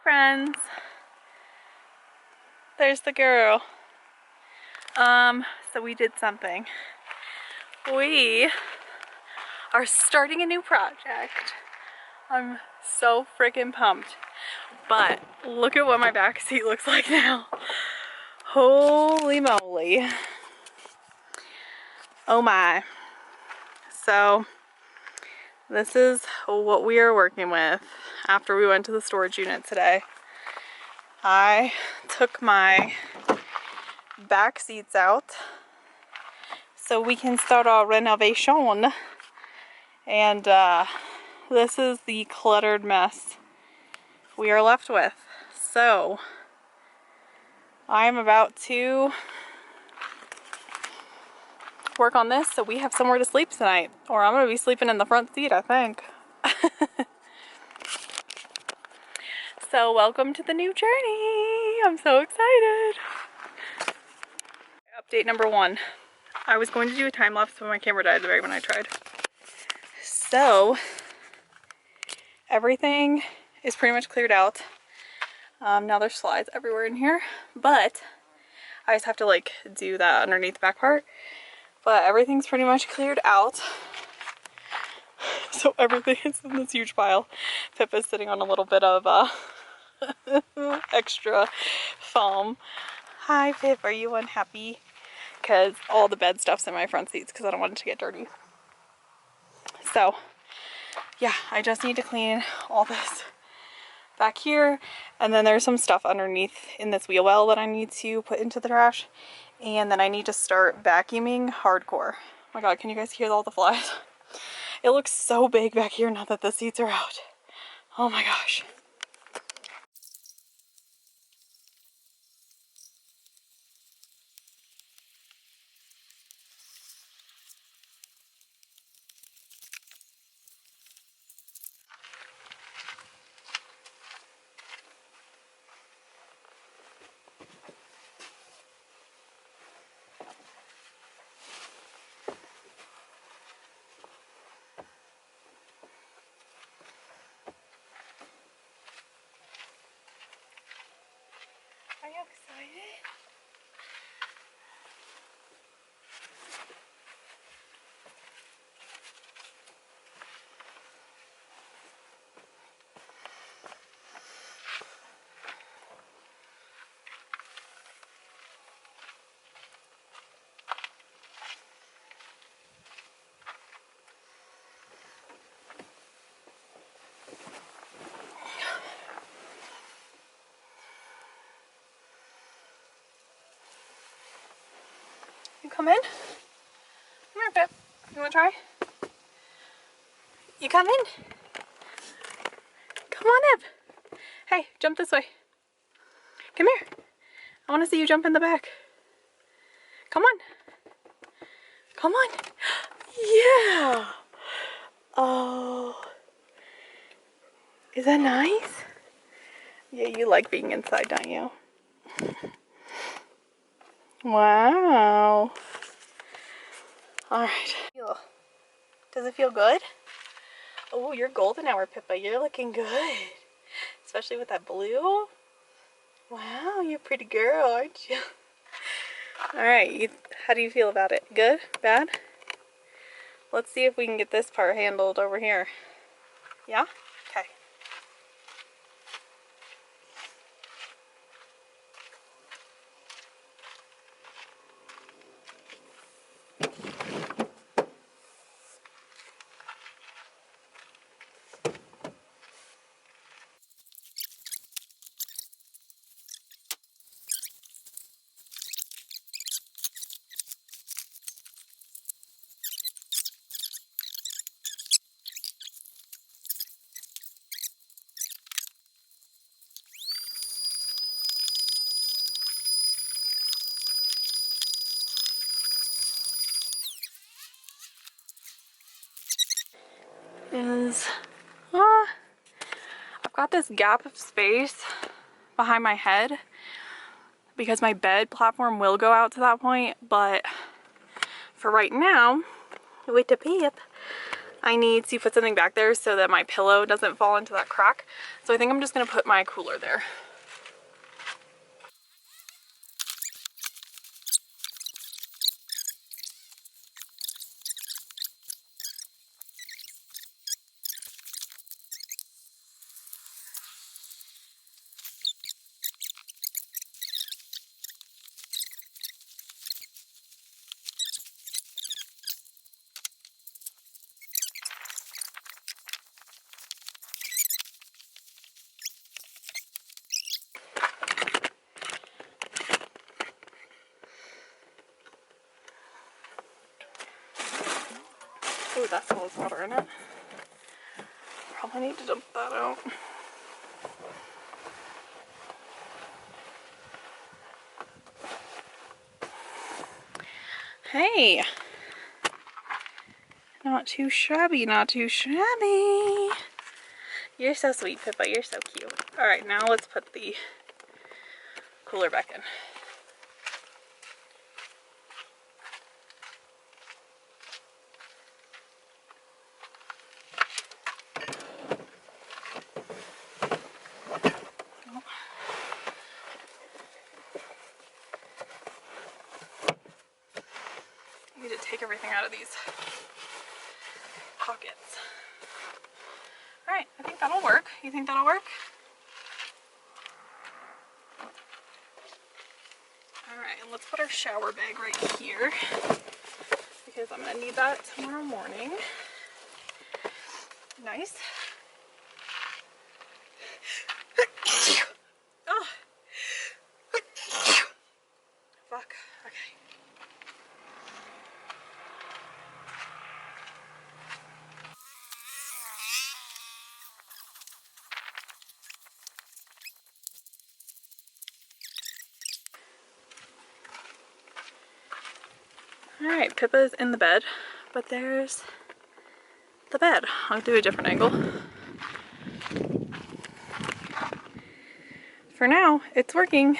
friends. There's the girl. So we did something. We are starting a new project. I'm so freaking pumped. But look at what my back seat looks like now. Holy moly. Oh my. So this is what we are working with after we went to the storage unit today. I took my back seats out so we can start our renovation, and this is the cluttered mess we are left with. So I'm about to work on this so we have somewhere to sleep tonight, or I'm gonna be sleeping in the front seat, I think. So welcome to the new journey. I'm so excited. Update number 1. I was going to do a time lapse, but my camera died the very when I tried. So everything is pretty much cleared out. Now there's slides everywhere in here, but I just have to like do that underneath the back part. But everything's pretty much cleared out. So everything is in this huge pile. Pippa's sitting on a little bit of extra foam. Hi Pip, are you unhappy? Because all the bed stuff's in my front seats because I don't want it to get dirty. So yeah, I just need to clean all this back here, and then there's some stuff underneath in this wheel well that I need to put into the trash, and then I need to start vacuuming hardcore. Oh my god, can you guys hear all the flies? It looks so big back here now that the seats are out. Oh my gosh. Are you excited? You come in? Come here, Pip. You wanna try? You come in? Come on up. Hey, jump this way. Come here. I wanna see you jump in the back. Come on. Come on. Yeah. Oh. Is that nice? Yeah, you like being inside, don't you? Wow. Alright. Does it feel good? Oh, you're golden hour, Pippa. You're looking good. Especially with that blue. Wow, you're a pretty girl, aren't you? Alright, how do you feel about it? Good? Bad? Let's see if we can get this part handled over here. Yeah? Okay. I've got this gap of space behind my head because my bed platform will go out to that point, but for right now, with the Pip, I need to put something back there so that my pillow doesn't fall into that crack. So I think I'm just gonna put my cooler there. Oh, that still has water in it. Probably need to dump that out. Hey! Not too shabby, not too shabby. You're so sweet, Pippa. You're so cute. Alright, now let's put the cooler back in. I need to take everything out of these pockets. Alright, I think that'll work. You think that'll work? Alright, and let's put our shower bag right here because I'm going to need that tomorrow morning. Nice. Oh. Fuck. Okay. Alright, Pippa's in the bed, but there's the bed. I'll do a different angle. For now, it's working.